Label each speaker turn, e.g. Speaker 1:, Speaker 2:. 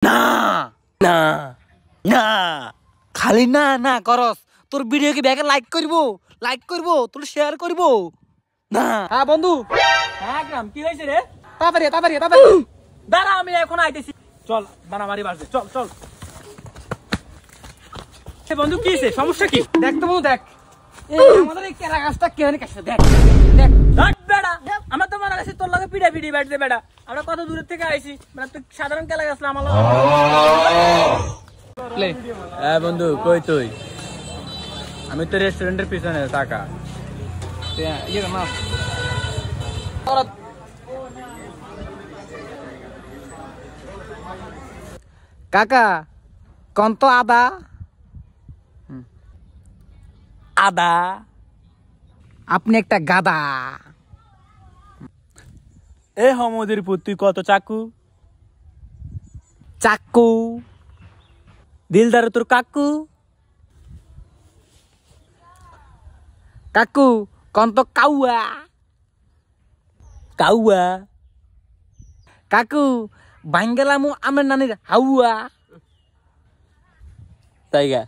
Speaker 1: না না না খালি না না করস তোর ভিডিও কি ব্যাগে লাইক করব তোর শেয়ার করব না।
Speaker 2: হ্যাঁ বন্ধু, হ্যাঁ গ্রাম কি হয়েছে রে? তাড়াতাড়ি দাঁড়া, আমি এখন আইতেছি। চল বানামারি বাজবে, চল চল। বন্ধু কি হয়েছে, সমস্যা কি?
Speaker 1: দেখ তো বন্ধু, দেখ আমাদের এই কেরা গাছটা কেন কাটছে, দেখ
Speaker 2: দেখ বেড়া, আমরা তো মনে আছে তোর লগে পিড়ি বাড়তে বেড়া। আমরা কত দূরের থেকে আইছি, মানে তুই সাধারণ কেলা গাছ আমার লগে। হ্যাঁ বন্ধু, কই তুই? আমি তো রেস্টুরেন্টের পিছনে টাকা
Speaker 1: ইয়ে না কাকা কোন তো আদা
Speaker 2: আদা।
Speaker 1: আপনি একটা গাদা।
Speaker 2: এ হমদের পুত, তুই কত চাকু
Speaker 1: চাকু
Speaker 2: দিলদার তোর কাকু।
Speaker 1: কাকু কোন তো কাউয়া
Speaker 2: কাউয়া।
Speaker 1: কাকু বাঙ্গালামু আমার নানির হাউয়া।
Speaker 2: তাই গা।